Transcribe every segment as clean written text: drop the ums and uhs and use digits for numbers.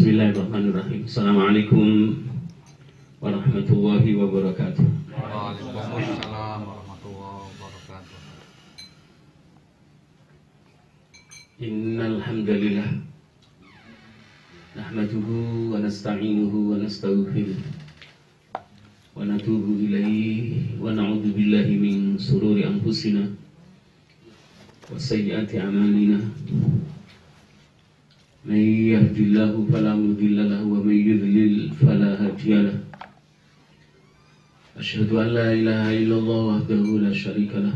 Bismillahirrahmanirrahim. Assalamualaikum warahmatullahi wabarakatuh. Waalaikumsalam warahmatullahi wabarakatuh. Innal hamdalillah nahmaduhu wa nasta'inuhu wa nastaghfiruh wa natubu ilaihi wa na'udzu billahi min shururi anfusina wa sayyiati a'malina. Man yahdihillahu fala mudilla lahu wa man yudlil fala hadiya lahu. Asyhadu an la ilaha illallah wahdahu la syarika lah.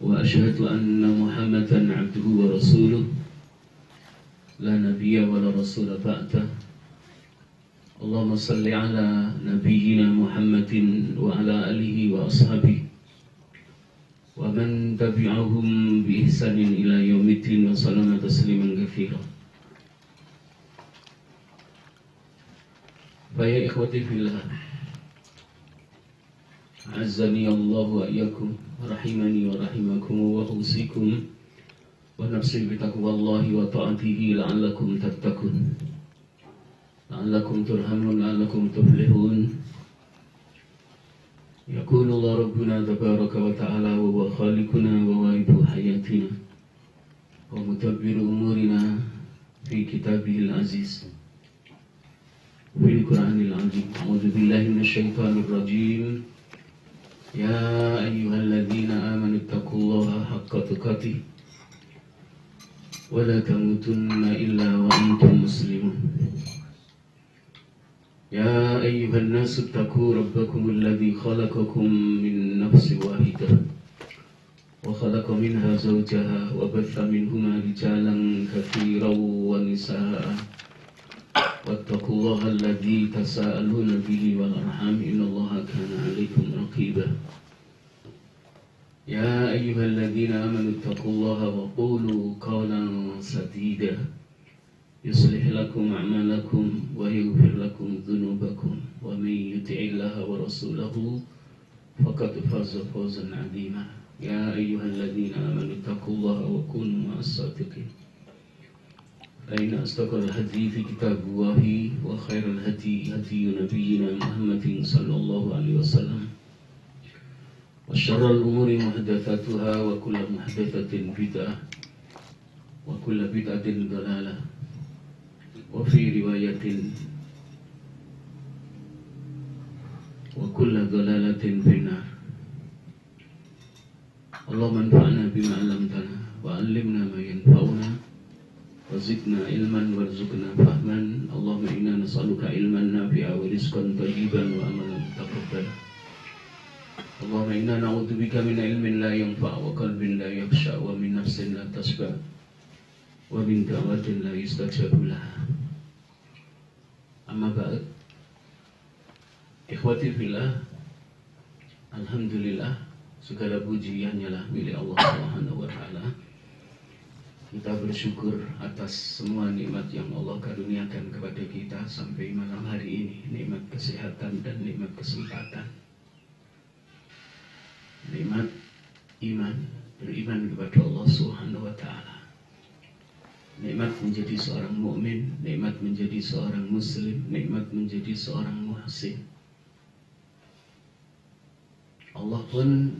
Wa asyhadu anna Muhammadan abduhu wa rasuluh. La nabiyya wa la rasula ba'dah. Allahumma salli ala nabiyyina Muhammadin wa ala alihi wa ashabihi wa man tabi'ahum bi ihsanin ila yaumiddin wa sallama tasliman katsiran. Fa ya ikhwati fillah, azzani Allah wa iyyakum rahimani wa rahimakum wa usikum wa nafsi bi taqwallahi wa ta'atihi la'allakum tattaqun, la'allakum turhamun, la'allakum tuflihun. Yaqulu Allah Rabbuna tabaraka wa ta'ala wa huwa khaliquna wa wahidu hayatina wa mutabbiru umurina fi kitabihil aziz fil Qur'anil azim. A'udzu billahi minasyaitonir rajim. Ya ayyuhalladzina amanu taqullaha haqqa tuqatih wa la tamutunna illa wa antum muslimun. Ya ayyuhan nasu taqu rabbakum alladhi khalaqakum min nafsin wahidah wa khalaqa minha zawjaha wa batha minhuma rijalan katsiran wa nisaa wattaqullaha alladhi tasaaluna bihi wal arham innallaha kana 'alaykum raqiba. Ya ayyuhalladzina amanu taqullaha wa qulu qawlan sadida yuslih lakum a'malakum wa yaghfir lakum dhunubakum wa may yuti'illaha wa rasulahu faqad faza fawzan 'azima. Ya ayyuhalladzina amanu taqullaha wa kunu ma'as sadiqin. Fa inna asdaqal hadithi kitabullahi wa khairal hadi hadi nabiyyina Muhammadin sallallahu alaihi wasallam. Wa syarrul umuri muhdatsatuha wa kullu muhdatsatin bid'ah wa kullu bid'atin dhalalah. Wa fi riwayatin wa kullu dhalalatin finnar. Allahumma anfa'na bima 'allamtana wa 'allimna ma yanfa'una wa zidna ilman warzuqna fahman. Allahumma inna nas'aluka ilman nafi'a wa rizqan thayyiban wa amalan mutaqabbalan. Allahumma inna na'udzubika min ilmin la yanfa' wa qalbin la yakhsha wa min nafsin la tasba' wa min da'watin la yustajabu laha. Amma ba'd. Ikhwati fillah, alhamdulillah, segala puji hanyalah milik Allah Subhanahu wa taala. Kita bersyukur atas semua nikmat yang Allah karuniakan kepada kita sampai malam hari ini, nikmat kesehatan dan nikmat kesempatan. Nikmat iman, beriman kepada Allah Subhanahu wa taala. Nikmat menjadi seorang mukmin, nikmat menjadi seorang muslim, nikmat menjadi seorang muhsin. Allah pun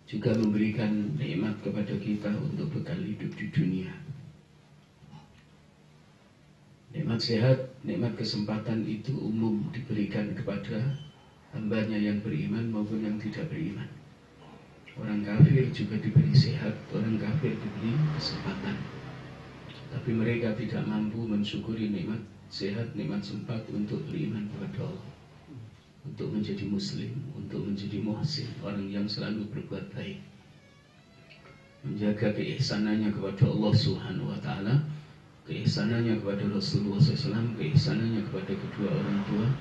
juga memberikan nikmat kepada kita untuk bekal hidup di dunia. Nikmat sehat, nikmat kesempatan itu umum diberikan kepada hambanya yang beriman maupun yang tidak beriman. Orang kafir juga diberi sehat, orang kafir diberi kesempatan. Tapi mereka tidak mampu mensyukuri nikmat sehat, nikmat sempat untuk beriman kepada Allah, untuk menjadi muslim, untuk menjadi muhsin, orang yang selalu berbuat baik, menjaga keihsanannya kepada Allah Subhanahu wa taala, keihsanannya kepada Rasulullah SAW, keihsanannya kepada kedua orang tua,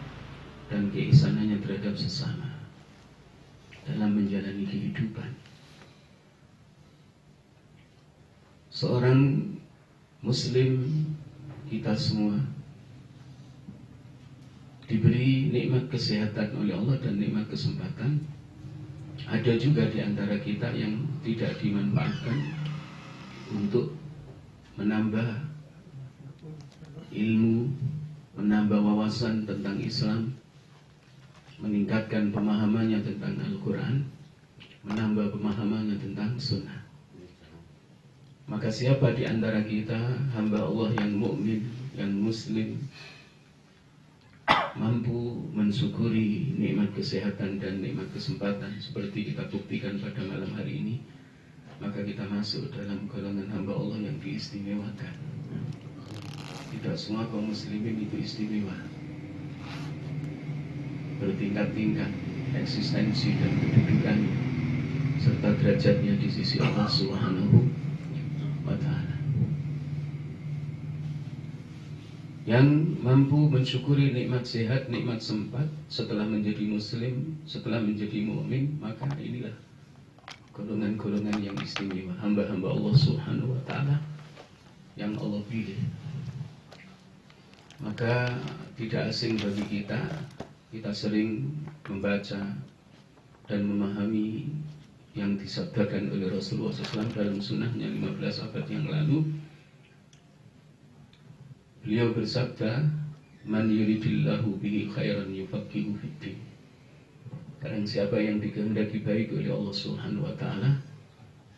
dan keihsanannya terhadap sesama dalam menjalani kehidupan. Seorang muslim, kita semua diberi nikmat kesehatan oleh Allah dan nikmat kesempatan. Ada juga di antara kita yang tidak dimanfaatkan untuk menambah ilmu, menambah wawasan tentang Islam, meningkatkan pemahamannya tentang Al-Quran, menambah pemahamannya tentang Sunnah. Maka siapa di antara kita hamba Allah yang mukmin, yang muslim, mampu mensyukuri nikmat kesehatan dan nikmat kesempatan seperti kita buktikan pada malam hari ini, maka kita masuk dalam golongan hamba Allah yang diistimewakan. Tidak semua kaum muslimin itu istimewa, bertingkat-tingkat eksistensi dan kedudukannya serta derajatnya di sisi Allah Subhanahu wa Ta'ala. Yang mampu mensyukuri nikmat sehat, nikmat sempat setelah menjadi muslim, setelah menjadi mukmin, maka inilah golongan-golongan yang istimewa, hamba-hamba Allah Subhanahu wa Ta'ala yang Allah pilih. Maka tidak asing bagi kita sering membaca dan memahami yang disabdakan oleh Rasulullah SAW dalam sunnahnya 15 abad yang lalu. Beliau bersabda, "Man yuridillahu bihi khairan yufaqihu fiddin." Karena siapa yang dikehendaki baik oleh Allah Subhanahu wa Ta'ala,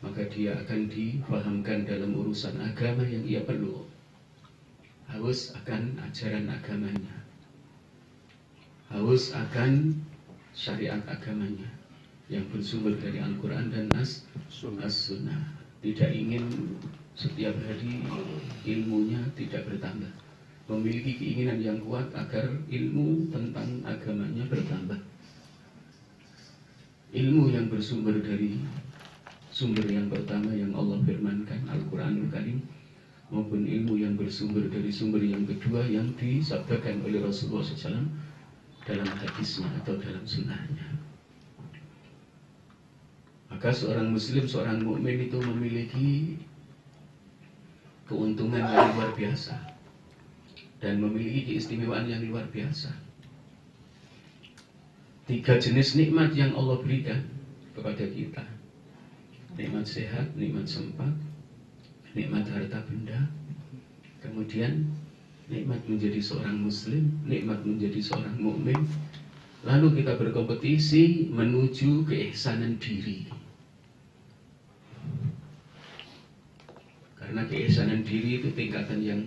maka dia akan difahamkan dalam urusan agama yang ia perlu. Haus akan ajaran agamanya, haus akan syariat agamanya yang bersumber dari Al-Quran dan As-Sunnah. Tidak ingin setiap hari ilmunya tidak bertambah, memiliki keinginan yang kuat agar ilmu tentang agamanya bertambah. Ilmu yang bersumber dari sumber yang pertama yang Allah firmankan, Al-Quranul Karim, maupun ilmu yang bersumber dari sumber yang kedua yang disabdakan oleh Rasulullah SAW dalam hadisnya atau dalam sunnahnya. Maka seorang muslim, seorang mukmin itu memiliki keuntungan yang luar biasa dan memiliki keistimewaan yang luar biasa. 3 jenis nikmat yang Allah berikan kepada kita: nikmat sehat, nikmat sempat, nikmat harta benda, kemudian nikmat menjadi seorang muslim, nikmat menjadi seorang mukmin. Lalu kita berkompetisi menuju keihsanan diri. Karena keihsanan diri itu tingkatan yang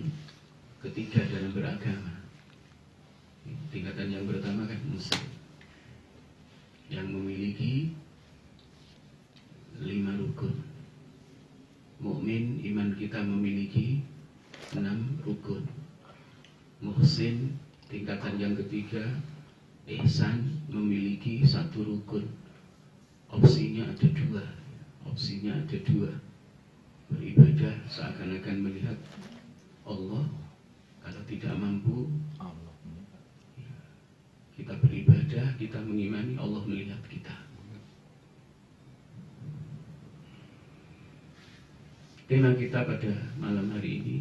ketiga dalam beragama. Tingkatan yang pertama kan muslim, yang memiliki 5 rukun. Mukmin, iman kita memiliki 6 rukun. Muhsin, tingkatan yang ketiga. Ihsan memiliki 1 rukun. Opsinya ada 2. Beribadah seakan-akan melihat Allah. Kalau tidak mampu, kita beribadah, kita mengimani Allah melihat kita. Tema kita pada malam hari ini,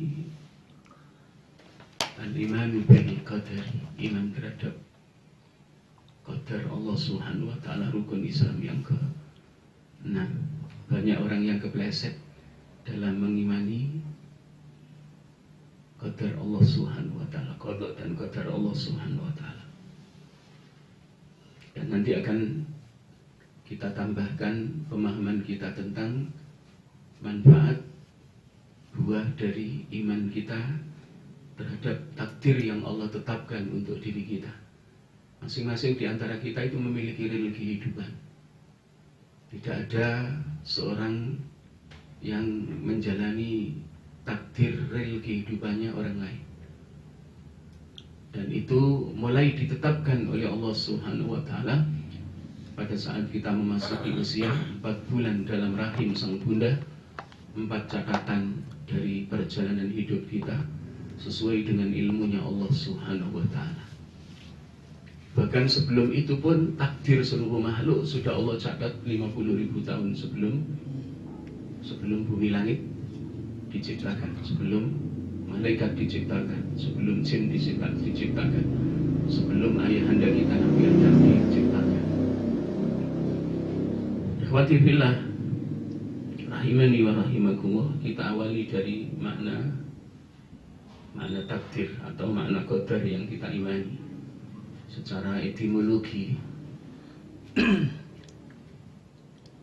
al-imanu bil qadar, iman terhadap qadar Allah Subhanahu wa Ta'ala, rukun Islam yang ke-6. Banyak orang yang kepleset dalam mengimani qadar Allah Subhanahu wa Ta'ala, qada dan qadar Allah Subhanahu wa Ta'ala. Dan nanti akan kita tambahkan pemahaman kita tentang manfaat buah dari iman kita terhadap takdir yang Allah tetapkan untuk diri kita. Masing-masing di antara kita itu memiliki rel kehidupan. Tidak ada seorang yang menjalani takdir rel kehidupannya orang lain. Dan itu mulai ditetapkan oleh Allah Subhanahu wa Ta'ala pada saat kita memasuki usia 4 bulan dalam rahim sang bunda. 4 catatan dari perjalanan hidup kita sesuai dengan ilmunya Allah Subhanahu wa Ta'ala. Bahkan sebelum itu pun takdir seluruh makhluk sudah Allah catat 50.000 tahun sebelum bumi langit diciptakan, sebelum malaikat diciptakan, sebelum jin diciptakan, sebelum ayahanda kita Nabi Adam diciptakan. Ikhwati fillah, Rahimani wa rahimakumullah, kita awali dari makna takdir atau makna qadar yang kita imani. Secara etimologi,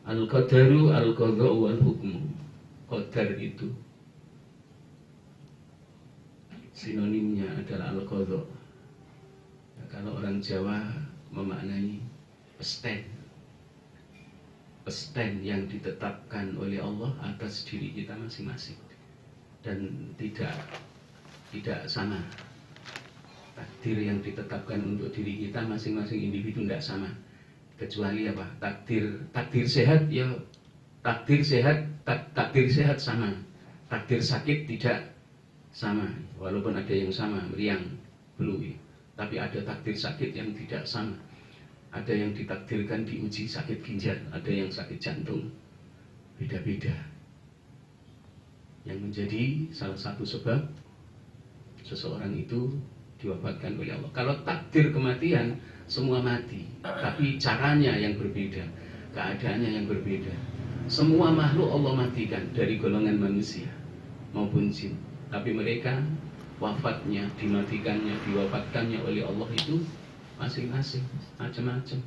al-qadaru al-qadha wal hukmu. Qadar itu sinonimnya adalah al-qadha. Ya, kalau orang Jawa memaknai pesten yang ditetapkan oleh Allah atas diri kita masing-masing, dan tidak sama. Takdir yang ditetapkan untuk diri kita masing-masing individu tidak sama, kecuali apa? Takdir sehat ya, takdir sehat sama, takdir sakit tidak sama, walaupun ada yang sama, meriang, flu, tapi ada takdir sakit yang tidak sama. Ada yang ditakdirkan diuji sakit ginjal, ada yang sakit jantung, beda-beda. Yang menjadi salah satu sebab seseorang itu diwafatkan oleh Allah. Kalau takdir kematian, semua mati, tapi caranya yang berbeda, keadaannya yang berbeda. Semua makhluk Allah matikan, dari golongan manusia maupun jin, tapi mereka wafatnya, dimatikannya, diwafatkannya oleh Allah itu masing-masing, macam-macam.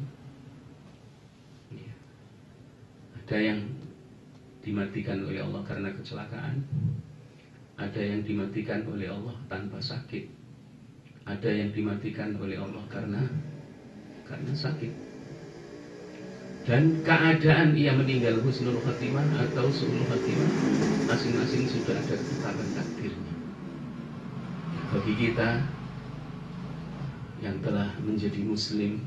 Ya. Ada yang dimatikan oleh Allah karena kecelakaan, ada yang dimatikan oleh Allah tanpa sakit, ada yang dimatikan oleh Allah karena sakit. Dan keadaan ia meninggal husnul khatimah atau su'ul khatimah, masing-masing sudah ada ketetapan takdirnya. Bagi kita yang telah menjadi muslim,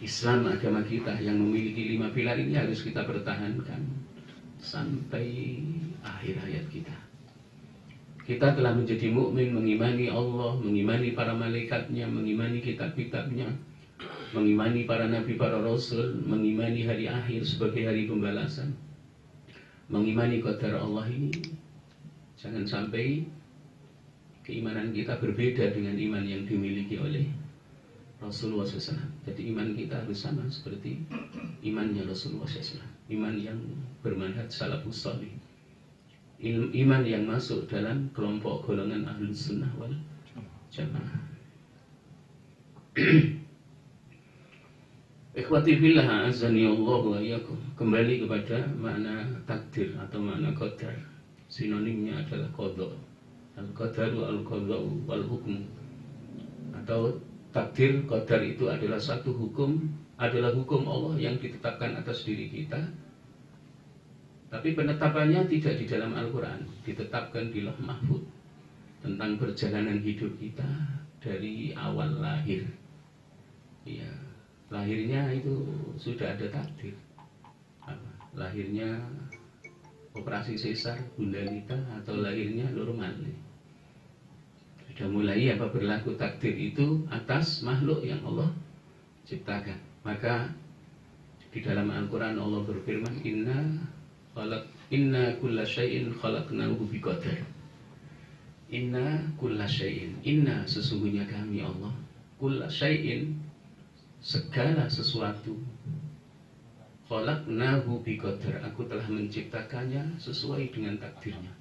Islam agama kita yang memiliki 5 pilar ini harus kita pertahankan sampai akhir hayat kita. Kita telah menjadi mukmin, mengimani Allah, mengimani para malaikatnya, mengimani kitab-kitabnya, mengimani para nabi, para rasul, mengimani hari akhir sebagai hari pembalasan, mengimani qadar Allah ini. Jangan sampai keimanan kita berbeda dengan iman yang dimiliki oleh Rasulullah SAW. Jadi iman kita harus sama seperti imannya Rasulullah SAW. Iman yang bermanhaj salafus salih, iman yang masuk dalam kelompok golongan ahlus sunnah wal jamaah. Ikhwati fillah, azani Allah wa iyyakum. Kembali kepada makna takdir atau makna qadar. Sinonimnya adalah qadha. Al-qadaru al-qadha'u wal hukmu. Atau takdir, qadar itu adalah satu hukum, adalah hukum Allah yang ditetapkan atas diri kita. Tapi penetapannya tidak di dalam Al-Quran, ditetapkan di Lauh Mahfuz tentang perjalanan hidup kita dari awal lahir. Ya, lahirnya itu sudah ada takdir. Lahirnya operasi sesar bunda kita atau lahirnya normal. Sudah mulai berlaku takdir itu atas makhluk yang Allah ciptakan. Maka di dalam Al-Quran Allah berfirman, Inna kulla syai'in khalaqnahu biqadar. Inna kulla syai'in, inna sesungguhnya kami Allah, kulla syai'in segala sesuatu, khalaqnahu biqadar, aku telah menciptakannya sesuai dengan takdirnya,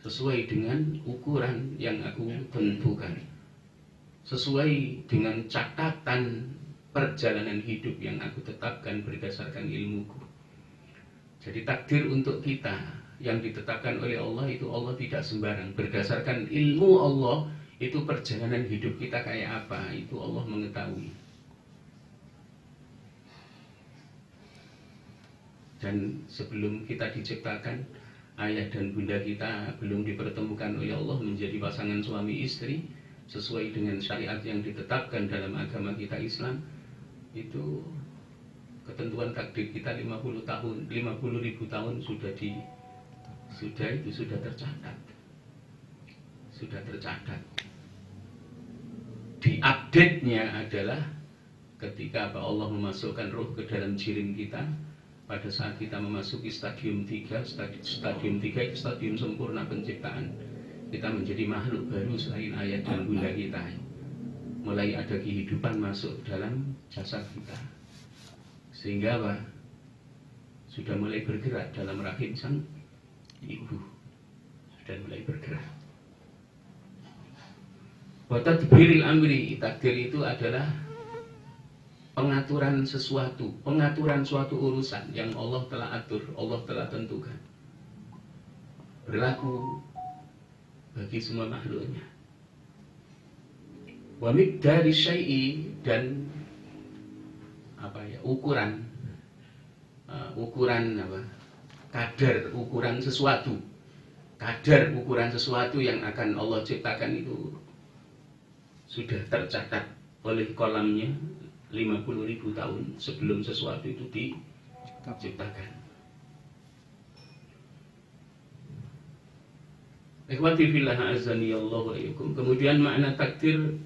sesuai dengan ukuran yang aku tentukan, sesuai dengan catatan perjalanan hidup yang aku tetapkan berdasarkan ilmuku. Jadi takdir untuk kita yang ditetapkan oleh Allah itu Allah tidak sembarang. Berdasarkan ilmu Allah itu perjalanan hidup kita kayak apa, itu Allah mengetahui. Dan sebelum kita diciptakan, ayah dan bunda kita belum dipertemukan oleh Allah menjadi pasangan suami istri sesuai dengan syariat yang ditetapkan dalam agama kita Islam. Itu ketentuan takdir kita 50.000 tahun sudah tercatat. Sudah tercatat. Di-update-nya adalah ketika Allah memasukkan ruh ke dalam jirim kita. Pada saat kita memasuki stadium 3, stadium 3 itu stadium sempurna penciptaan. Kita menjadi makhluk baru selain ayah dan bunda kita. Mulai ada kehidupan masuk dalam jasad kita. Sehingga sudah mulai bergerak dalam rahim sang ibu, sudah mulai bergerak. Wa tadbiril amri, takdir itu adalah pengaturan sesuatu, pengaturan suatu urusan yang Allah telah atur, Allah telah tentukan, berlaku bagi semua makhluknya. Wa miqdari syai'i, dan ukuran kadar ukuran sesuatu, kadar ukuran sesuatu yang akan Allah ciptakan itu sudah tercatat oleh kolamnya 50.000 tahun sebelum sesuatu itu diciptakan. Ikhwati fillah azani Allah wa iyyakum. Kemudian makna takdir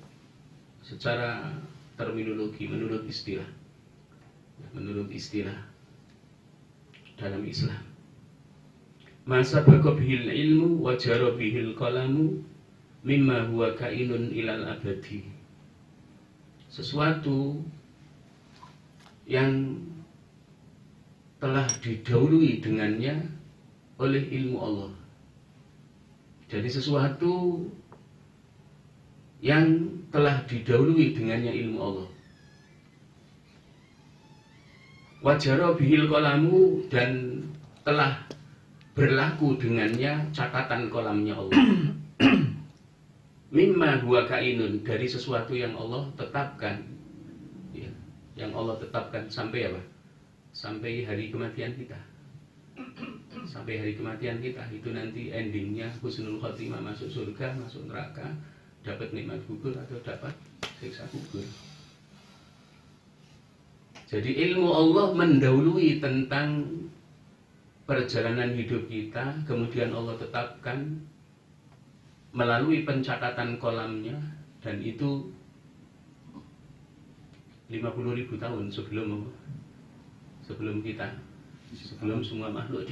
secara terminologi, menurut istilah dalam Islam. Masa bihil ilmu wa jara bihil qalamu mimma huwa kainun ilal abadi. Sesuatu yang telah didahului dengannya oleh ilmu Allah. Jadi sesuatu yang telah didahului dengannya ilmu Allah. Wajara bihil qalamu, dan telah berlaku dengannya catatan kolamnya Allah. Mimma huwa kainun, dari sesuatu yang Allah tetapkan, ya, yang Allah tetapkan sampai apa? Sampai hari kematian kita. Sampai hari kematian kita itu nanti endingnya husnul khotimah, masuk surga, masuk neraka, dapat nikmat kubur atau dapat siksa kubur. Jadi ilmu Allah mendahului tentang perjalanan hidup kita, kemudian Allah tetapkan melalui pencatatan kolamnya, dan itu 50.000 tahun sebelum kita, sebelum semua makhluk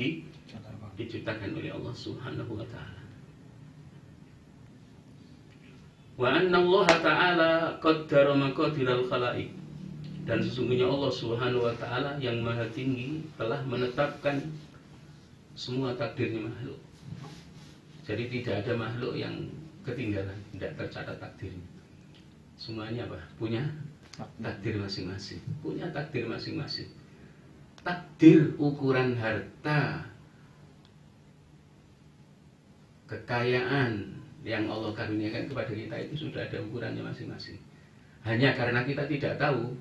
diciptakan oleh Allah Subhanahu wa ta'ala. Wa anna Allah ta'ala qaddara maqadiral khalaiq, dan sesungguhnya Allah Subhanahu wa ta'ala yang maha tinggi telah menetapkan semua takdirnya makhluk. Jadi tidak ada makhluk yang ketinggalan, tidak tercatat takdirnya. Semuanya apa? Punya takdir masing-masing. Punya takdir masing-masing. Takdir ukuran harta, kekayaan yang Allah karuniakan kepada kita itu sudah ada ukurannya masing-masing. Hanya karena kita tidak tahu,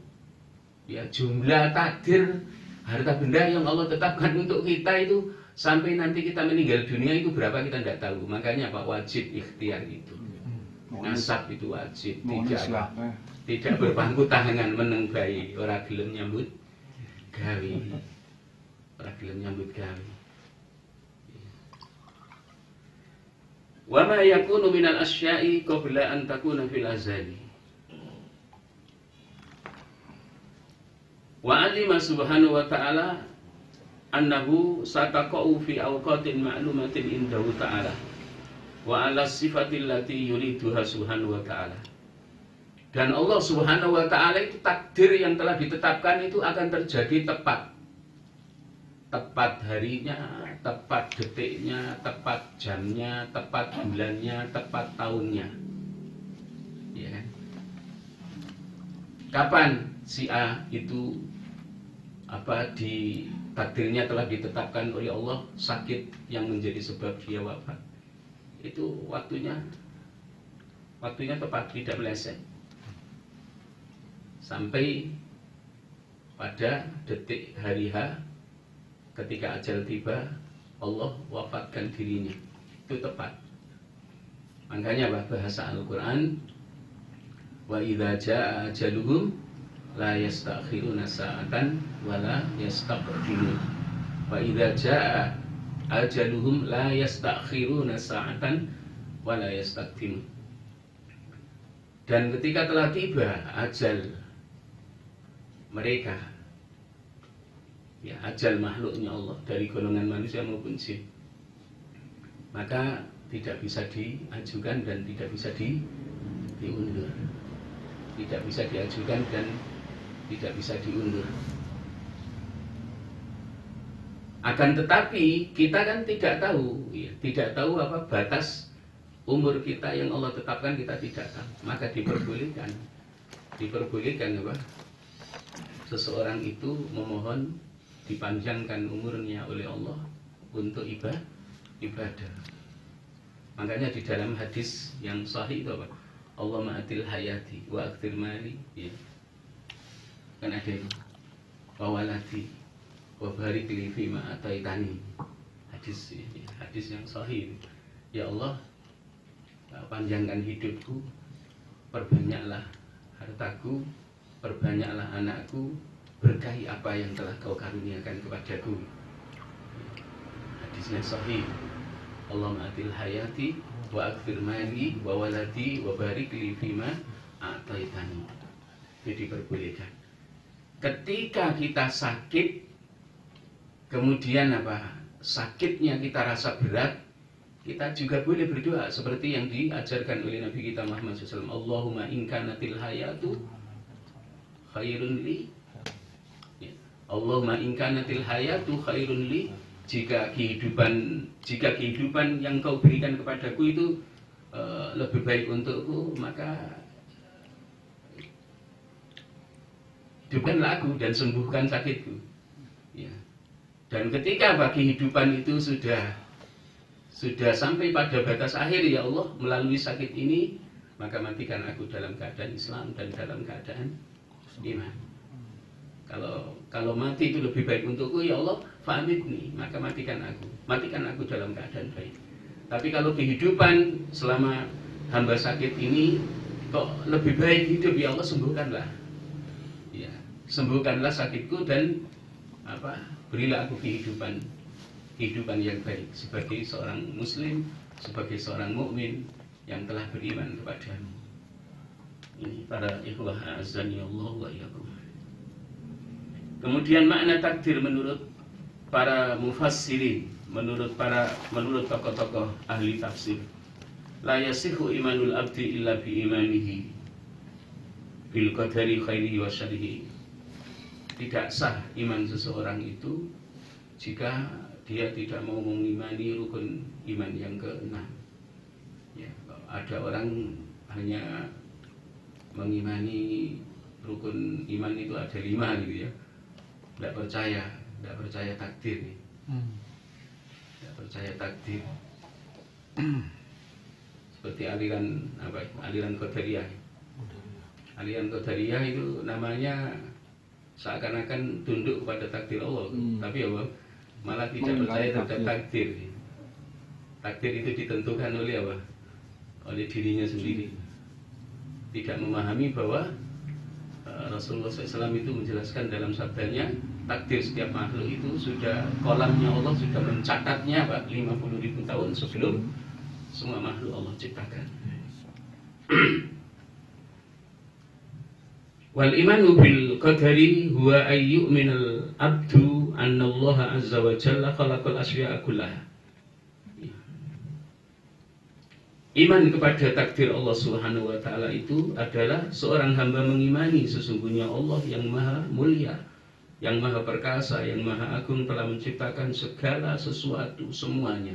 ya, jumlah takdir harta benda yang Allah tetapkan untuk kita itu sampai nanti kita meninggal dunia itu berapa kita tidak tahu. Makanya Pak, wajib ikhtiar itu. Nasab itu wajib, tidak berpangku tangan meneng bayi, ora gelem nyambut gawe. Ora gelem nyambut gawe. Wa ma yakunu minal asya'i qabla an takuna fil azali. Wa alima subhanahu wa ta'ala annahu sataqa'u fi awqatin ma'lumatin indahu ta'ala wa ala sifatil lati yuriduha subhanahu wa ta'ala. Dan Allah Subhanahu wa ta'ala itu takdir yang telah ditetapkan itu akan terjadi tepat. Tepat harinya, tepat detiknya, tepat jamnya, tepat bulannya, tepat tahunnya. Ya kan? Kapan si A itu di takdirnya telah ditetapkan oleh Allah sakit yang menjadi sebab dia wafat. Itu waktunya tepat, tidak meleset. Sampai pada detik hari H ketika ajal tiba, Allah wafatkan dirinya. Itu tepat. Makanya bahasa Al-Quran, wa idza jaa ajaluhum la yastakhiruna sa'atan wa la yastaqdimun. Wa idza jaa ajaluhum la yastakhiruna sa'atan wa la yastaqdimun. Dan ketika telah tiba ajal mereka, ya, ajal makhluknya Allah dari golongan manusia maupun jin, maka tidak bisa diajukan dan tidak bisa diundur. Tidak bisa diajukan dan tidak bisa diundur. Akan tetapi kita kan tidak tahu, ya, tidak tahu apa batas umur kita yang Allah tetapkan, kita tidak tahu. Maka diperbolehkan apa? Seseorang itu memohon dipanjangkan umurnya oleh Allah untuk ibadah. Makanya di dalam hadis yang sahih itu apa? Allahumma atil hayati wa aktir mali, ya. Kan ada itu. Wa waladi wa barik li fima ataitani. Hadis yang sahih. Ya Allah, panjangkan hidupku, perbanyaklah hartaku, perbanyaklah anakku, berkahi apa yang telah kau karuniakan kepadaku. Hadisnya sahih. Allahumma atil hayati wa akfir mali wa waladi wa barik li fima ataitani. Jadi diperbolehkan. Ketika kita sakit, kemudian apa? Sakitnya kita rasa berat, kita juga boleh berdoa seperti yang diajarkan oleh Nabi kita Muhammad SAW. Allahumma in kanatil hayatu khairun li. Allahumma in kanatil hayatu khairun li. Jika kehidupan yang kau berikan kepadaku itu lebih baik untukku, maka hidupkanlah aku dan sembuhkan sakitku. Ya. Dan ketika kehidupan itu sudah sampai pada batas akhir, ya Allah, melalui sakit ini, maka matikan aku dalam keadaan Islam dan dalam keadaan iman. Kalau mati itu lebih baik untukku, ya Allah, fa'amitni, maka matikan aku dalam keadaan baik. Tapi kalau kehidupan selama hamba sakit ini kok lebih baik hidup, ya Allah, sembuhkanlah. Ya, sembuhkanlah sakitku dan berilah aku kehidupan yang baik sebagai seorang muslim, sebagai seorang mukmin yang telah beriman kepadamu. Ini para ikhwah azani Allah wa iyyakum. Kemudian makna takdir menurut para mufassirin, menurut tokoh-tokoh ahli tafsir, la yasihu imanul abdi illa bi imanihi bil qadari khairihi wa syarrihi. Tidak sah iman seseorang itu jika dia tidak mau mengimani rukun iman yang ke-6. Ya, ada orang hanya mengimani rukun iman itu ada 5 gitu ya. Tidak percaya takdir. Tidak percaya takdir. Seperti aliran Qadariyah. Aliran Qadariyah itu namanya seakan-akan tunduk kepada takdir Allah, tapi apa? Malah tidak percaya terhadap takdir. Takdir itu ditentukan oleh apa? Oleh dirinya sendiri. Tidak memahami bahwa Rasulullah SAW itu menjelaskan dalam sabdanya, takdir setiap makhluk itu sudah, kolamnya Allah sudah mencatatnya 50.000 tahun sebelum semua makhluk Allah ciptakan. Wal imanu bil qadari huwa ayyu'minal abdu anna Allah azza wa jalla khalaqal asya'a kullaha. Iman kepada takdir Allah Subhanahu wa taala itu adalah seorang hamba mengimani sesungguhnya Allah yang maha mulia, yang maha perkasa, yang maha agung telah menciptakan segala sesuatu semuanya.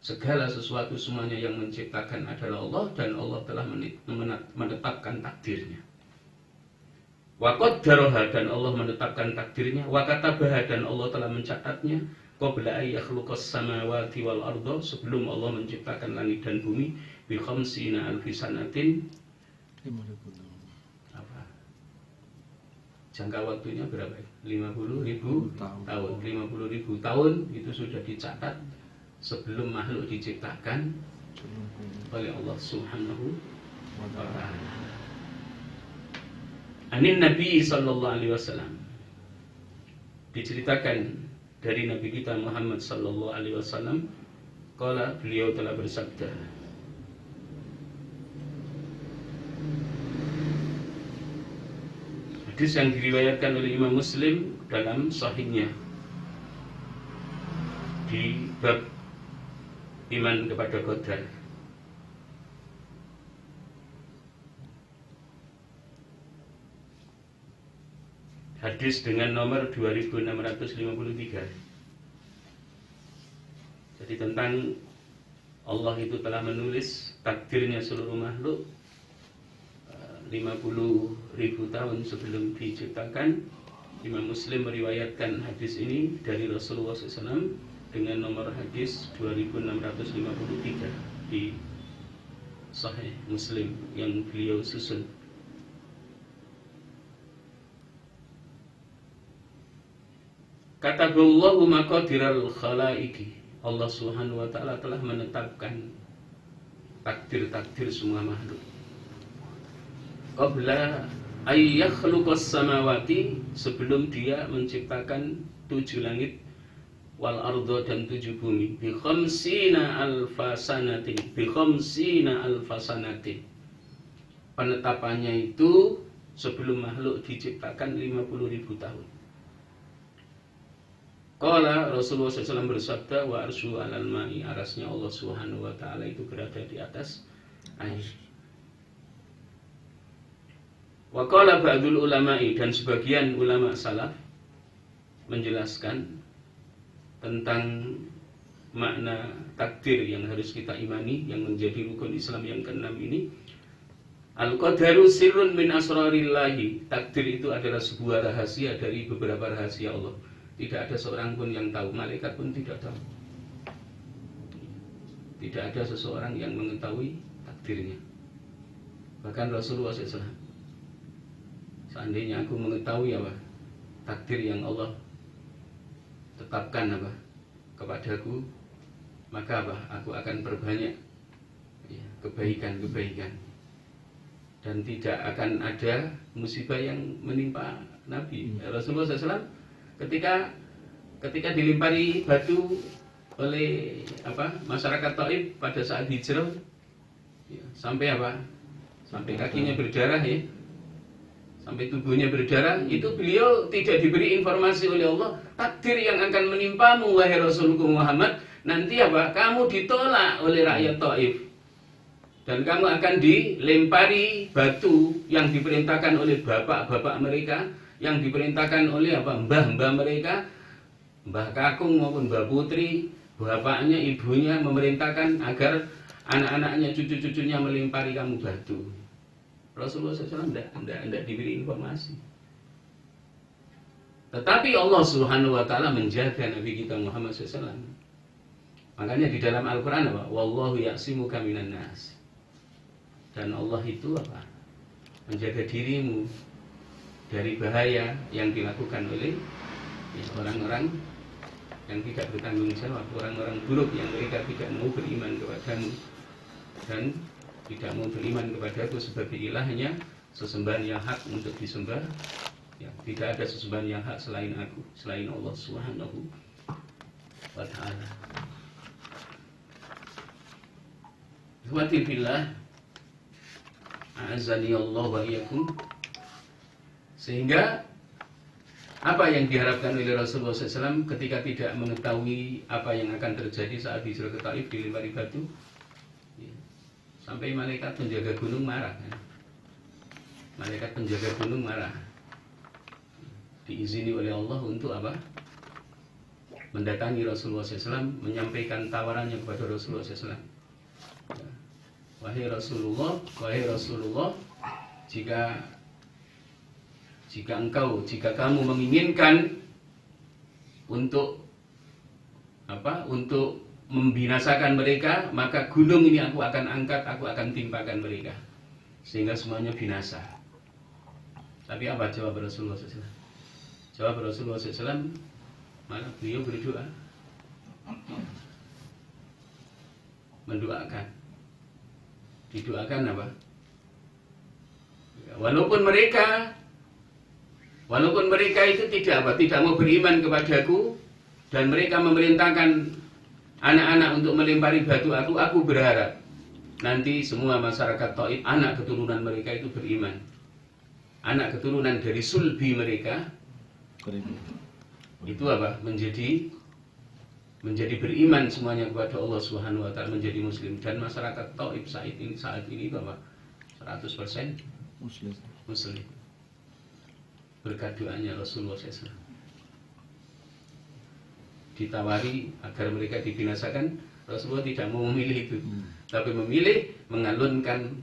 Segala sesuatu semuanya yang menciptakan adalah Allah, dan Allah telah menetapkan takdirnya. Wa qaddaraha, dan Allah menetapkan takdirnya. Wa katabaha, dan Allah telah mencatatnya. Qabla ay yakhluqas samawati wal arda, sebelum Allah menciptakan langit dan bumi, bi khamsina alfi sanatin, jangka waktunya berapa? 50.000 tahun. 50.000 tahun itu sudah dicatat sebelum makhluk diciptakan oleh Allah Subhanahu wa ta'ala. Anin Nabi sallallahu alaihi wasallam, diceritakan dari Nabi kita Muhammad sallallahu alaihi wasallam, qala, beliau telah bersabda, hadis yang diriwayatkan oleh Imam Muslim dalam sahihnya di bab iman kepada qadar. Hadis dengan nomor 2653. Jadi tentang Allah itu telah menulis takdirnya seluruh makhluk 50.000 tahun sebelum diciptakan. Imam Muslim meriwayatkan hadis ini dari Rasulullah SAW dengan nomor hadis 2653 di Sahih Muslim yang beliau susun. Kataballahu maqadiral khalaiqi. Allah Subhanahu wa taala telah menetapkan takdir-takdir semua makhluk. Qabla ay yakhluqas samawati, sebelum dia menciptakan 7 langit wal ardo dan 7 bumi bi khamsina alfasanatin, bi khamsina alfasanatin. Penetapannya itu sebelum makhluk diciptakan 50.000 tahun. Qala Rasulullah SAW bersabda, wa arsyu alal ma'i, arasnya Allah Subhanahu wa taala itu berada di atas air. Wa qala ba'dul ulama'i, dan sebagian ulama salaf menjelaskan tentang makna takdir yang harus kita imani, yang menjadi rukun Islam yang keenam ini. Al-qadaru sirrun min asrarillahi, takdir itu adalah sebuah rahasia dari beberapa rahasia Allah. Tidak ada seorang pun yang tahu, malaikat pun tidak tahu. Tidak ada seseorang yang mengetahui takdirnya. Bahkan Rasulullah SAW, seandainya aku mengetahui apa takdir yang Allah tetapkan apa kepadaku, maka apa aku akan perbanyak kebaikan-kebaikan, dan tidak akan ada musibah yang menimpa Nabi. Rasulullah SAW ketika dilempari batu oleh masyarakat Taif pada saat hijrah, sampai sampai kakinya berdarah, sampai tubuhnya berdarah, itu beliau tidak diberi informasi oleh Allah takdir yang akan menimpamu wahai Rasulku Muhammad, nanti kamu ditolak oleh rakyat Taif dan kamu akan dilempari batu yang diperintahkan oleh bapak-bapak mereka, yang diperintahkan oleh mbah-mbah mereka, Mbah Kakung maupun Mbah Putri, bapaknya, ibunya memerintahkan agar anak-anaknya, cucu-cucunya melempari kamu batu. Rasulullah SAW tidak diberi informasi. Tetapi Allah Subhanahu wa taala menjaga Nabi kita Muhammad SAW. Makanya di dalam Al-Qur'an wallahu ya'simuka minan nas. Dan Allah itu menjaga dirimu dari bahaya yang dilakukan oleh orang-orang yang tidak bertanggung jawab, orang-orang buruk yang mereka tidak mau beriman kepadamu dan tidak mau beriman kepadaku sebagai ilahnya, sesembahan yang hak untuk disembah. Tidak ada sesembahan yang hak selain aku, selain Allah Subhanahu wa ta'ala. Ikhwati fillah, a'azzani Allah wa iyyakum. Sehingga apa yang diharapkan oleh Rasulullah SAW ketika tidak mengetahui apa yang akan terjadi saat hijrah ke Taif dilempari batu, sampai malaikat penjaga gunung marah. Malaikat penjaga gunung marah, diizini oleh Allah untuk mendatangi Rasulullah SAW, menyampaikan tawarannya kepada Rasulullah SAW. Wahai Rasulullah, jika kamu menginginkan untuk membinasakan mereka, maka gunung ini aku akan angkat, aku akan timpakan mereka sehingga semuanya binasa. Tapi apa jawab Rasulullah SAW? Jawab Rasulullah SAW, malah beliau berdoa, mendoakan, didoakan Walaupun mereka itu tidak mau beriman kepadaku dan mereka memerintahkan anak-anak untuk melempari batu aku berharap nanti semua masyarakat Taif, anak keturunan mereka itu beriman. Anak keturunan dari sulbi mereka itu menjadi beriman semuanya kepada Allah Subhanahu wa taala, menjadi muslim, dan masyarakat Taif saat ini 100% muslim. Berkat doanya Rasulullah SAW. ditawari agar mereka dibinasakan, Rasulullah tidak mau memilih itu, tapi memilih mengalunkan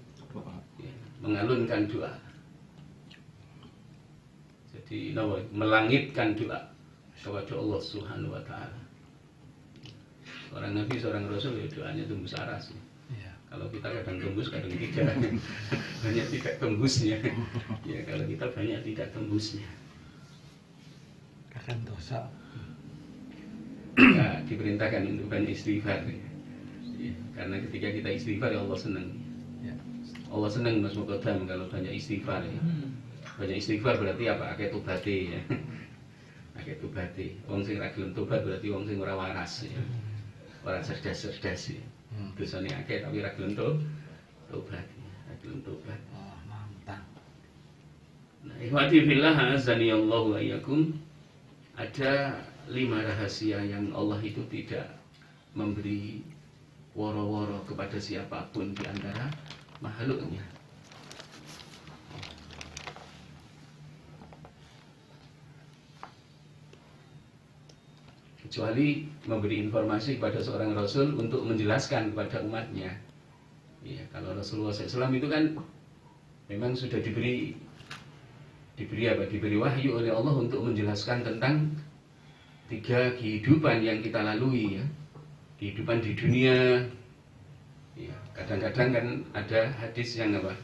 doa. Jadi melangitkan doa kepada Allah Subhanahu wa taala. Seorang nabi, seorang rasul ya doanya tembus aras. Ya. Kalau kita kadang tembus, kadang tidak. Banyak tidak tembusnya. Ya, kalau kita banyak tidak tembusnya. Kadang dosa. Kita diperintahkan untuk banyak istighfar. Ya, karena ketika kita istighfar ya Allah senang. Ya. Allah senang Mas Muqaddam kalau banyak istighfar. Ya. Banyak istighfar berarti apa? Akeh tobaté ya. Akeh tobaté. Wong sing ra gelem tobat berarti wong sing ora waras ya. Ora cerdas-cerdas ya. Dosane akeh tapi ra gelem tobat. Ra gelem tobat. Oh, mantap. Nah, ikhwati fillah azani Allah wa iyyakum. Ada 5 rahasia yang Allah itu tidak memberi woro-woro kepada siapapun di antara makhluknya. Kecuali memberi informasi kepada seorang Rasul untuk menjelaskan kepada umatnya. Ya, kalau Rasulullah SAW itu kan memang sudah diberi wahyu oleh Allah untuk menjelaskan tentang 3 kehidupan yang kita lalui ya. Kehidupan di dunia. Ya, kadang-kadang kan ada hadis yang apa?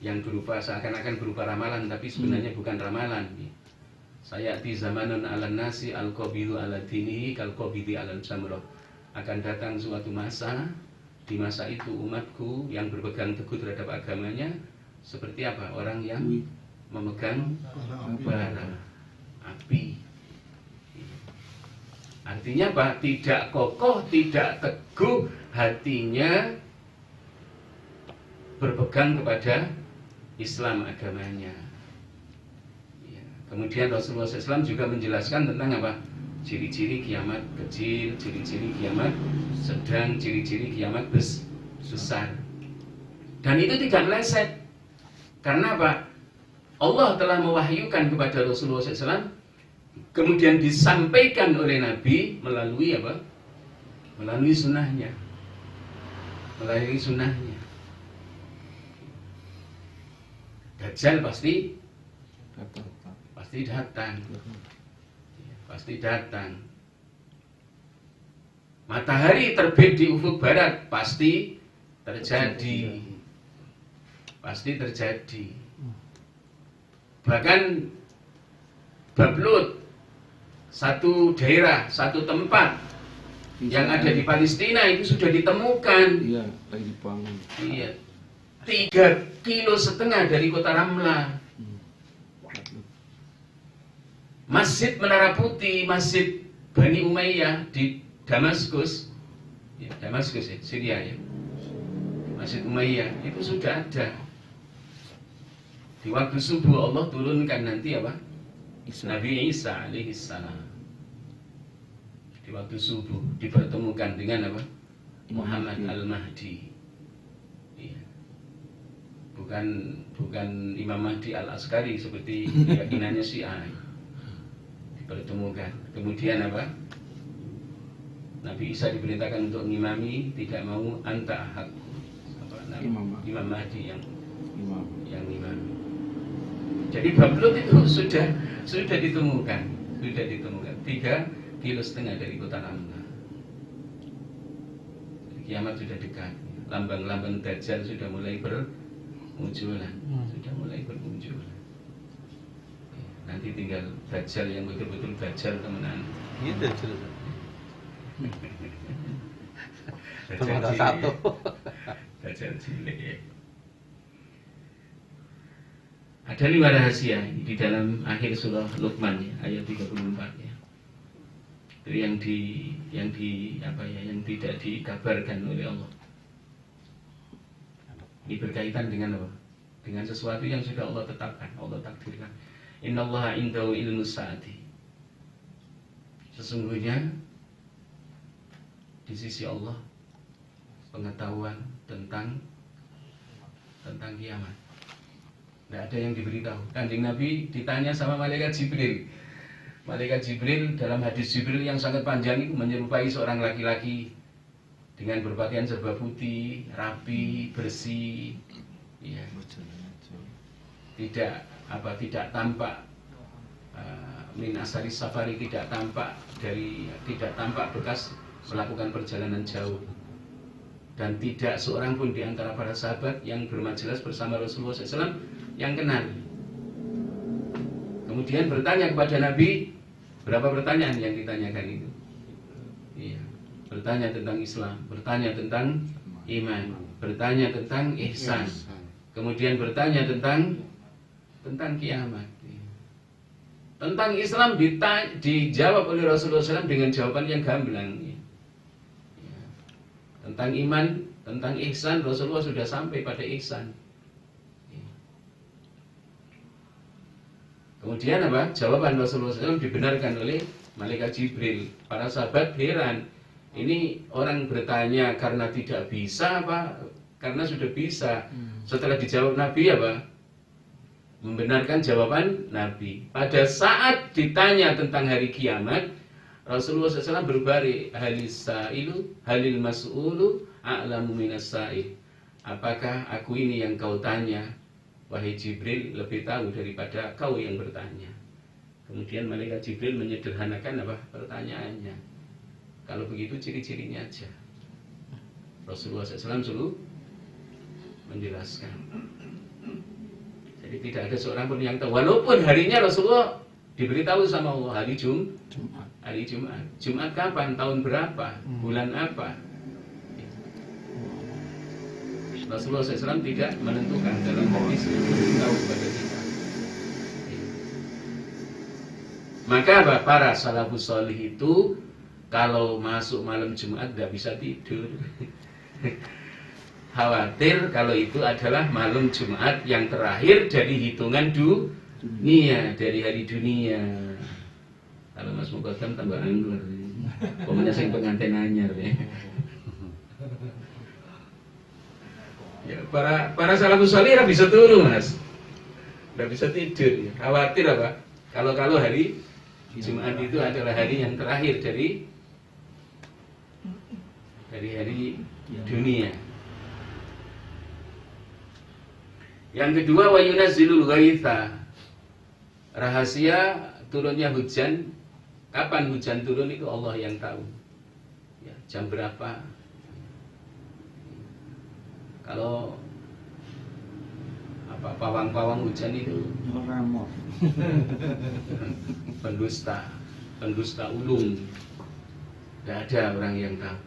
Yang berupa seakan-akan berupa ramalan tapi sebenarnya bukan ramalan. Ya. Sayati zamanun ala nasi al-qabidu ala dinihi kal-qabidi ala jamrah. Akan datang suatu masa, di masa itu umatku yang berpegang teguh terhadap agamanya seperti apa? Orang yang memegang bara api. Artinya apa? Tidak kokoh, tidak teguh hatinya berpegang kepada Islam agamanya. Kemudian Rasulullah SAW juga menjelaskan tentang apa? Ciri-ciri kiamat kecil, ciri-ciri kiamat sedang, ciri-ciri kiamat besar. Dan itu tidak meleset. Karena apa? Allah telah mewahyukan kepada Rasulullah SAW, kemudian disampaikan oleh Nabi melalui apa? Melalui sunnahnya. Melalui sunnahnya. Dajjal pasti datang. Pasti datang. Matahari terbit di ufuk barat pasti terjadi. Pasti terjadi. Bahkan Bablut, satu daerah, satu tempat yang ada di Palestina itu sudah ditemukan. Iya, lagi dibangun. Iya. 3,5 kilo dari kota Ramlah. Masjid Menara Putih, Masjid Bani Umayyah di Damaskus, ya, Damaskus ya, Syria ya. Masjid Umayyah itu sudah ada. Di waktu subuh Allah turunkan nanti apa? Nabi Isa alaihissalam. Di waktu subuh dipertemukan dengan apa? Muhammad Al-Mahdi. Ya. Bukan Imam Mahdi Al-Askari seperti keyakinannya Syiah. Pertemukan. Kemudian apa? Nabi Isa diperintahkan untuk ngimami, tidak mau anta hak. Imam Mahdi yang ngimami. Jadi Bablut itu sudah ditemukan, 3,5 kilo dari kota Ramlah. Kiamat sudah dekat. Lambang-lambang Dajjal sudah mulai bermunculan, Nanti tinggal Dajjal yang betul-betul Dajjal temenan. Ini Dajjal. Dajjal Ada satu. Dajjal cilik ya. Ada 5 rahasia di dalam akhir surah Luqman ya, ayat 34 ya. Itu yang tidak dikabarkan oleh Allah. Ini berkaitan dengan apa? Dengan sesuatu yang sudah Allah tetapkan, Allah takdirkan. Innallaha indahu ilmus saati. Sesungguhnya di sisi Allah pengetahuan tentang kiamat. Tidak ada yang diberitahu. Kanjeng Nabi ditanya sama malaikat Jibril, Malaikat Jibril dalam hadis Jibril yang sangat panjang itu menyerupai seorang laki-laki dengan berpakaian serba putih, rapi, bersih, ya. Tidak tampak min asari safari, tidak tampak bekas melakukan perjalanan jauh. Dan tidak seorang pun di antara para sahabat yang bermajelis bersama Rasulullah SAW yang kenal. Kemudian bertanya kepada Nabi, berapa pertanyaan yang ditanyakan itu? Iya. Bertanya tentang Islam, bertanya tentang iman, bertanya tentang ihsan, kemudian bertanya tentang kiamat. Tentang Islam dijawab oleh Rasulullah SAW dengan jawaban yang gamblang. Tentang iman, tentang ihsan, Rasulullah sudah sampai pada ihsan. Kemudian apa? Jawaban Rasulullah SAW dibenarkan oleh Malaikat Jibril. Para sahabat heran. Ini orang bertanya karena tidak bisa apa? Karena sudah bisa. Setelah dijawab Nabi apa? Membenarkan jawaban Nabi. Pada saat ditanya tentang hari kiamat, Rasulullah SAW berbalik, halil mas'ulu a'lamu minas sa'il. Apakah aku ini yang kau tanya, wahai Jibril, lebih tahu daripada kau yang bertanya? Kemudian Malaikat Jibril menyederhanakan apa pertanyaannya. Kalau begitu ciri-cirinya aja. Rasulullah SAW selalu menjelaskan. Jadi tidak ada seorang pun yang tahu. Walaupun harinya Rasulullah diberitahu sama Allah hari Jumat. Hari Jumat. Jumat kapan? Tahun berapa? Bulan apa? Rasulullah SAW tidak menentukan dalam hadis tahu kepada kita. Maka para salafus sholih itu kalau masuk malam Jumat tidak bisa tidur. Khawatir kalau itu adalah malam Jumat yang terakhir dari hitungan dunia, dari hari dunia. Kalau Mas Muqaddam tambah anggur. Pokoknya sing pengantin anyar ya. Ya, para salafus sholih tidak bisa turu, Mas. Tidak bisa tidur ya. Khawatir apa? Kalau hari Jumat itu adalah hari yang terakhir dari hari dunia. Yang kedua, wa yunazzilul ghaitha. Rahasia turunnya hujan. Kapan hujan turun itu Allah yang tahu. Ya, jam berapa? Kalau pawang-pawang hujan itu pendusta ulung. Tidak ada orang yang tahu.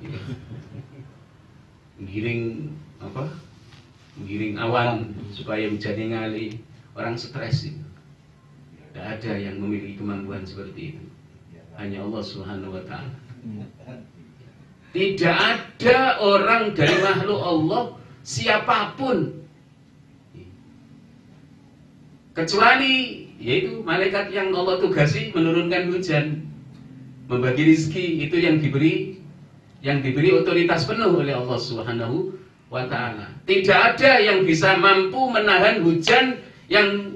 Ya. Giring awan supaya hujannya ngalih. Orang stres itu. Tidak ada yang memiliki kemampuan seperti itu. Hanya Allah Subhanahu wa ta'ala. Tidak ada orang dari makhluk Allah siapapun kecuali yaitu malaikat yang Allah tugasi menurunkan hujan, membagi rizki, itu yang diberi otoritas penuh oleh Allah Subhanahu wa ta'ala. Tidak ada yang bisa mampu menahan hujan yang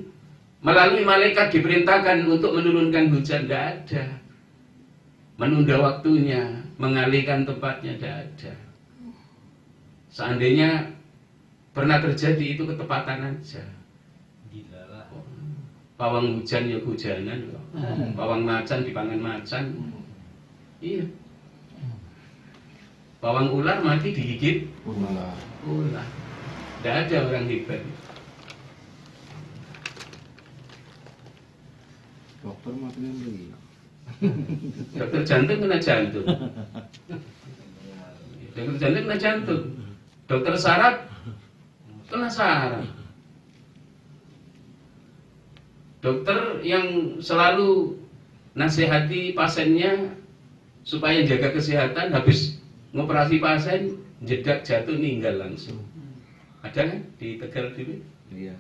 melalui malaikat diperintahkan untuk menurunkan hujan. Tidak ada. Menunda waktunya, mengalihkan tempatnya, tidak ada. Seandainya pernah terjadi itu ketepatan aja. Pawang hujan ya hujanan, pawang macan dipangan macan. Iya. Pawang ular mati digigit ular. Tidak ada orang hebat. Dokter matinya begini. Dokter jantung kena jantung. Dokter jantung kena jantung. Dokter saraf kena saraf. Dokter yang selalu nasihati pasiennya supaya jaga kesehatan, habis ngoperasi pasien jedak jatuh meninggal langsung. Ada kan di Tegal dulu? Iya.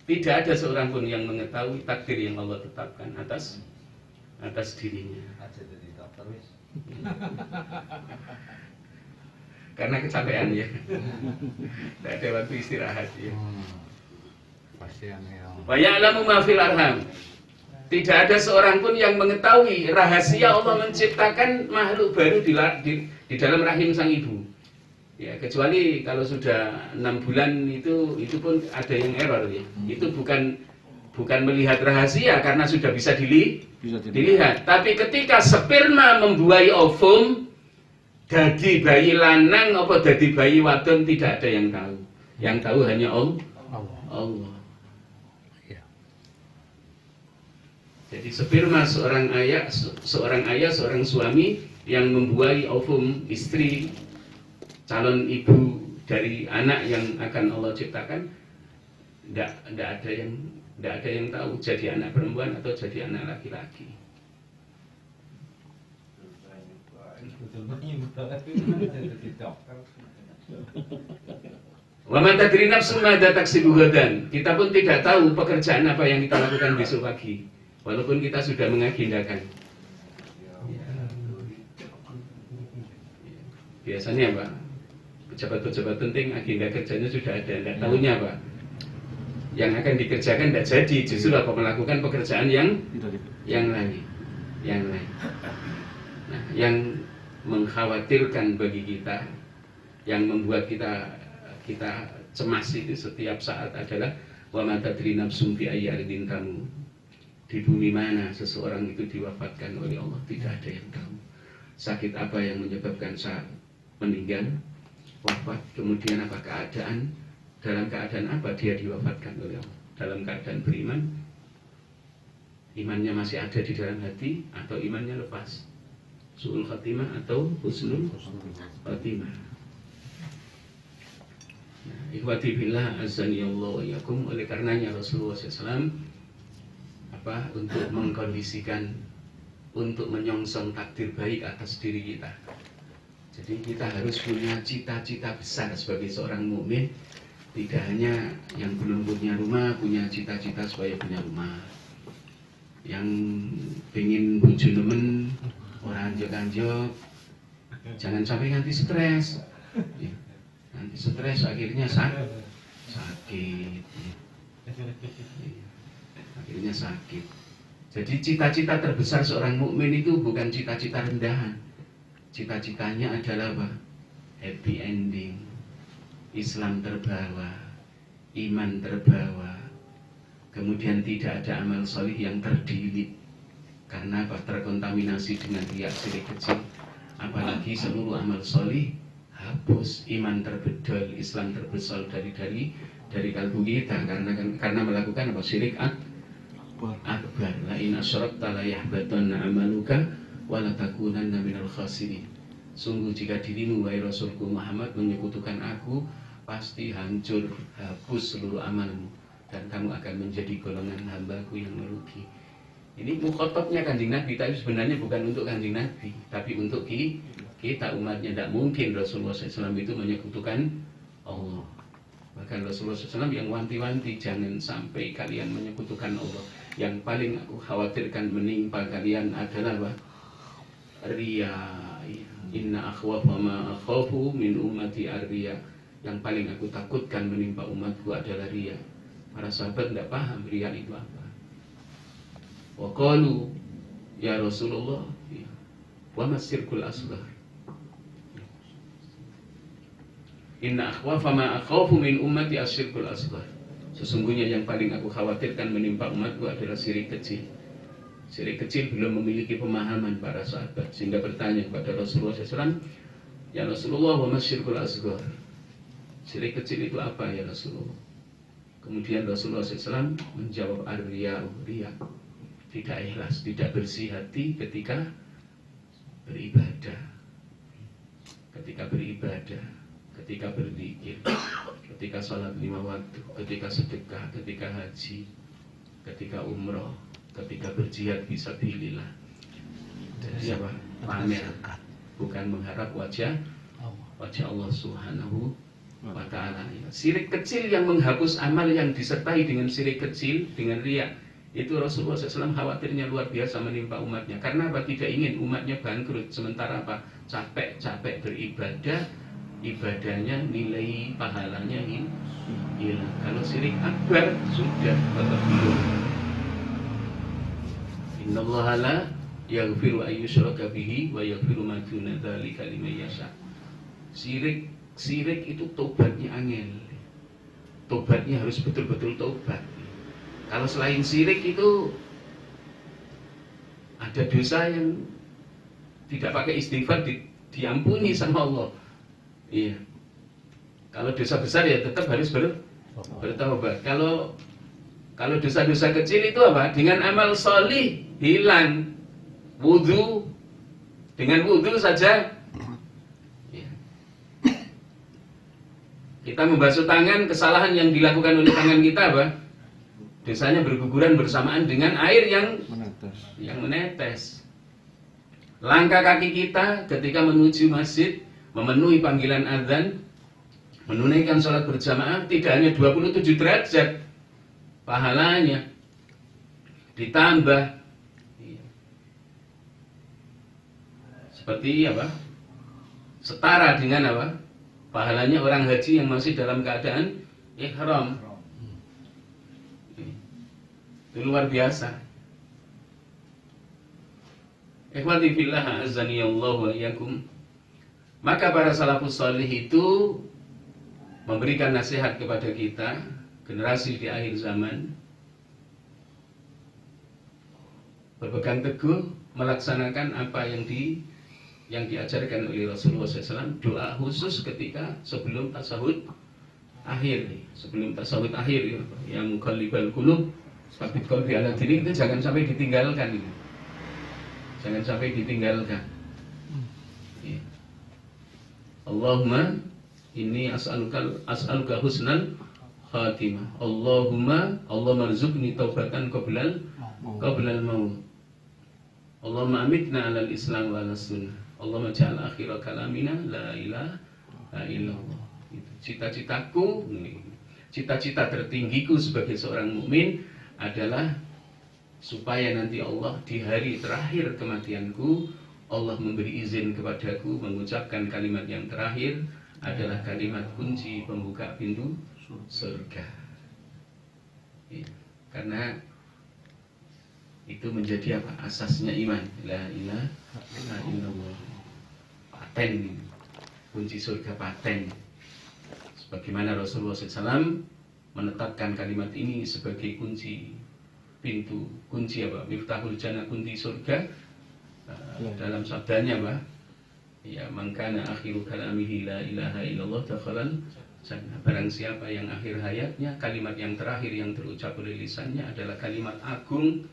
Tidak ada seorang pun yang mengetahui takdir yang Allah tetapkan atas dirinya. Karena kecapean ya. Tidak ada waktu istirahat ya. Pasien yang Wa ya'lamu ma fil arham. Tidak ada seorang pun yang mengetahui rahasia Allah menciptakan makhluk baru di dalam rahim sang ibu. Ya, kecuali kalau sudah 6 bulan itu pun ada yang error ya. Itu bukan melihat rahasia karena sudah bisa dilihat. Tapi ketika sperma membuai ovum, dadi bayi lanang apa dadi bayi wadon tidak ada yang tahu. Yang tahu hanya Allah. ya. Jadi sperma seorang ayah, seorang suami yang membuai ovum istri calon ibu dari anak yang akan Allah ciptakan, tidak ada yang tahu jadi anak perempuan atau jadi anak laki-laki. Wa man tadri nafsun madza taksibu ghadan. Kita pun tidak tahu pekerjaan apa yang kita lakukan besok pagi, walaupun kita sudah mengagendakan. Biasanya Pak, pejabat-pejabat penting agenda kerjanya sudah ada, tidak tahunya Pak. Yang akan dikerjakan tidak jadi, justru apa melakukan pekerjaan yang lain. Nah, yang mengkhawatirkan bagi kita, yang membuat kita cemas itu setiap saat adalah wa ma tadri nafsum bi ayyi ardin tamu. Di bumi mana seseorang itu diwafatkan oleh Allah, tidak ada yang tahu. Sakit apa yang menyebabkan saat meninggal, wafat, kemudian apa keadaan, dalam keadaan apa dia diwafatkan oleh Allah. Dalam keadaan beriman, imannya masih ada di dalam hati, atau imannya lepas, su'ul khatimah atau husnul khatimah. Nah, ikhwati billah azani Allah wa yakum. Oleh karenanya Rasulullah SAW untuk mengkondisikan, untuk menyongsong takdir baik atas diri kita. Jadi kita harus punya cita-cita besar sebagai seorang mukmin. Tidak hanya yang belum punya rumah punya cita-cita supaya punya rumah. Yang pengen bojo nemen ora anjok-anjok, jangan sampai nanti stres. Ya. Nanti stres akhirnya sakit. Akhirnya sakit. Jadi cita-cita terbesar seorang mukmin itu bukan cita-cita rendahan. Cita-citanya adalah apa? Happy ending. Islam terbawa, iman terbawa. Kemudian tidak ada amal solih yang terdilit. Karena apa? Terkontaminasi dengan riya syirik kecil. Apalagi seluruh amal solih hapus, iman terbedol, Islam terbesol dari kalbu kita karena melakukan apa? Syirik akbar. La in asyrakta la yahbatanna amaluka wa la takunanna minal khasirin. Sungguh jika dirimu wahai Rasulku Muhammad menyekutukan aku, pasti hancur, hapus seluruh amalmu, dan kamu akan menjadi golongan hambaku yang merugi. Ini mukhatabnya Kanjeng Nabi, tapi sebenarnya bukan untuk Kanjeng Nabi, tapi untuk kita umatnya. Tidak mungkin Rasulullah SAW itu menyekutukan Allah. Bahkan Rasulullah SAW yang wanti-wanti, jangan sampai kalian menyekutukan Allah. Yang paling aku khawatirkan menimpa kalian adalah apa? Riya. Inna akhwafa ma akhafu min ummati ar-riya. Yang paling aku takutkan menimpa umatku adalah riya. Para sahabat tidak paham riya itu apa. Wa qalu ya Rasulullah, wa masirkul asghar. Inna akhwafa ma akhafu min ummati asyirkul asghar. Sesungguhnya yang paling aku khawatirkan menimpa umatku adalah syirik kecil. Syirik kecil belum memiliki pemahaman para sahabat, sehingga bertanya kepada Rasulullah SAW, ya Rasulullah, wa masyirkul asghar. Syirik kecil itu apa ya Rasulullah? Kemudian Rasulullah SAW menjawab, ar-riya'u, riya. Tidak ikhlas, tidak bersih hati ketika beribadah. Ketika beribadah, ketika berzikir, ketika salat 5 waktu, ketika sedekah, ketika haji, ketika umroh, ketika berjihad fisabilillah. Jadi apa? Pamer, bukan mengharap wajah Allah Subhanahu wa ta'ala. Syirik kecil yang menghapus amal yang disertai dengan syirik kecil, dengan riya, itu Rasulullah SAW khawatirnya luar biasa menimpa umatnya. Karena apa? Tidak ingin umatnya bangkrut. Sementara apa? Capek-capek beribadah, ibadahnya, nilai pahalanya hilang. Kalau syirik akbar sudah tetap belum. Innallaha la yaghfiru an yushraka bihi wa yaghfiru ma duna dzalika liman yasha. Syirik itu tobatnya angel. Tobatnya harus betul-betul tobat. Kalau selain syirik itu ada dosa yang tidak pakai istighfar diampuni sama Allah. Iya. Kalau dosa besar ya tetap harus bertaubat. Kalau dosa-dosa kecil itu apa? Dengan amal solih hilang. Wudu, dengan wudu saja. Ya. Kita membasuh tangan, kesalahan yang dilakukan oleh tangan kita apa? Dosanya berguguran bersamaan dengan air yang menetes. Langkah kaki kita ketika menuju masjid, memenuhi panggilan azan, menunaikan sholat berjamaah, tidak hanya 27 derajat pahalanya, ditambah seperti apa? Setara dengan apa? Pahalanya orang haji yang masih dalam keadaan ihram. Itu luar biasa. Ikhwati fillah azani Allah wa iyyakum. Maka para salafus salih itu memberikan nasihat kepada kita, generasi di akhir zaman, berpegang teguh melaksanakan apa yang diajarkan oleh Rasulullah SAW. Doa khusus ketika sebelum tasawuf akhir, yang muqallibal qulub tsabbit qalbi ala dinik, itu jangan sampai ditinggalkan ini. Jangan sampai ditinggalkan. Ya. Allahumma inni as'aluka husnal khatimah. Allahumma rzuqni taubatan qablal maut. Allahumma amitna 'alal islam wa 'alas sunnah. Allahumma ja'al akhira kalamina la ilaha illallah. Itu cita-citaku, cita-cita tertinggiku sebagai seorang mukmin adalah supaya nanti Allah di hari terakhir kematianku, Allah memberi izin kepadaku mengucapkan kalimat yang terakhir adalah kalimat kunci pembuka pintu surga. Ya, karena itu menjadi apa? Asasnya iman. La ilaha illallah. Paten, kunci surga paten. Sebagaimana Rasulullah SAW menetapkan kalimat ini sebagai kunci pintu, kunci apa? Miftahul jannah, kunci surga. Dalam sabdanya apa? Ya, man kana akhiru kalamihi la ilaha illallah dakhalal jannah. Barang siapa yang akhir hayatnya kalimat yang terakhir yang terucap oleh lisannya adalah kalimat agung,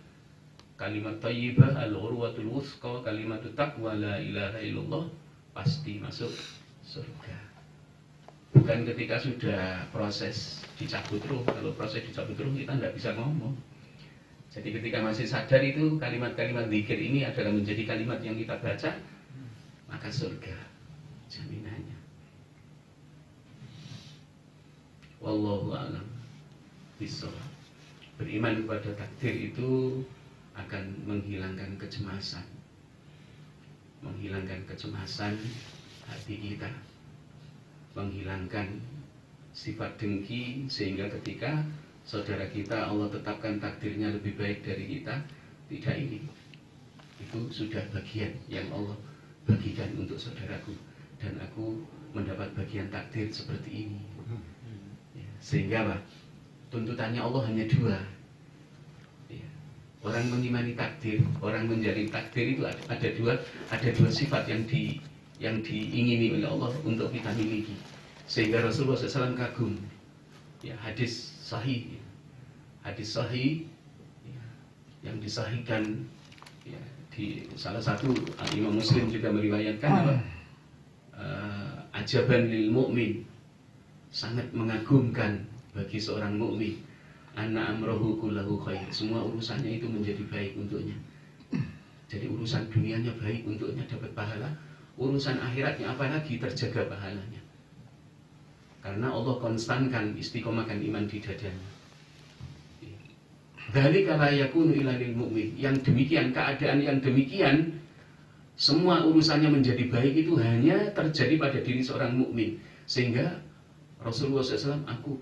kalimat thayyibah, al-urwatul wuthqa, kalimat taqwa la ilaha illallah, pasti masuk surga. Bukan ketika sudah proses dicabut ruh. Kalau proses dicabut ruh kita tidak bisa ngomong. Jadi ketika masih sadar itu kalimat-kalimat zikir ini adalah menjadi kalimat yang kita baca, maka surga jaminannya. Wallahu a'lam bishawab. Beriman kepada takdir itu akan menghilangkan kecemasan, hati kita, menghilangkan sifat dengki, sehingga ketika saudara kita Allah tetapkan takdirnya lebih baik dari kita, tidak ingin. Itu sudah bagian yang Allah bagikan untuk saudaraku, dan aku mendapat bagian takdir seperti ini. Ya, sehingga apa? Tuntutannya Allah hanya dua. Ya, orang mengimani takdir, orang menjalin takdir itu ada dua sifat yang diingini oleh Allah untuk kita miliki. Sehingga Rasulullah SAW kagum. Ya, hadis sahih ya, yang disahihkan ya, di salah satu Imam Muslim juga meriwayatkan ajaban lil mu'min, sangat mengagumkan bagi seorang mukmin, anna amrohu kullahu khair, semua urusannya itu menjadi baik untuknya. Jadi urusan dunianya baik untuknya, dapat pahala, urusan akhiratnya apalagi terjaga pahalanya. Karena Allah konstankan, istiqomahkan iman di dadanya. Dzalika la yakunu illa lil mu'min. Yang demikian, keadaan yang demikian semua urusannya menjadi baik itu hanya terjadi pada diri seorang mukmin. Sehingga Rasulullah SAW, aku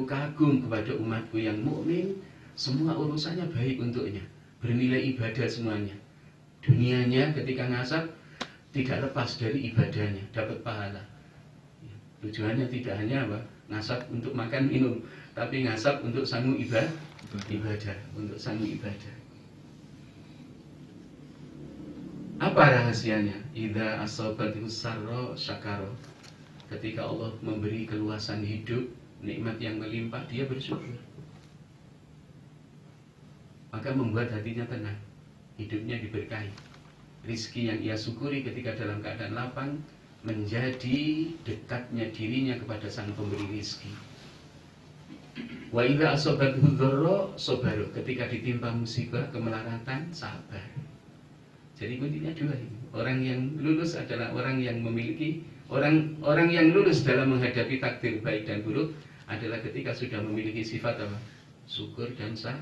kagum kepada umatku yang mukmin, semua urusannya baik untuknya, bernilai ibadah semuanya. Dunianya ketika ngasap tidak lepas dari ibadahnya, dapat pahala. Tujuannya tidak hanya apa? Ngasap untuk makan minum, tapi ngasap untuk sanggup ibadah, untuk sanggup ibadah. Apa rahasianya? Idza asabathu sarra syakara. Ketika Allah memberi keluasan hidup, nikmat yang melimpah, dia bersyukur. Maka membuat hatinya tenang, hidupnya diberkahi. Rizki yang ia syukuri ketika dalam keadaan lapang menjadi dekatnya dirinya kepada sang pemberi rizki. Wa idza asabathu dzarra sabara. Ketika ditimpa musibah, kemelaratan, sabar. Jadi kuncinya dua ini. Orang yang lulus adalah orang yang memiliki orang yang lulus dalam menghadapi takdir baik dan buruk adalah ketika sudah memiliki sifat apa? Syukur dan sabar.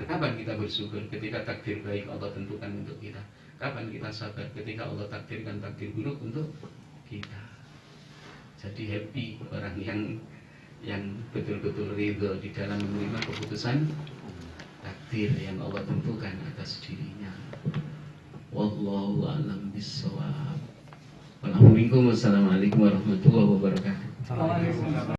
Kapan kita bersyukur? Ketika takdir baik Allah tentukan untuk kita. Kapan kita sabar? Ketika Allah takdirkan takdir buruk untuk kita. Jadi happy orang yang betul-betul ridho di dalam menerima keputusan takdir yang Allah tentukan atas dirinya. Wallahu a'lam bishawab. Wassalamualaikum warahmatullahi wabarakatuh.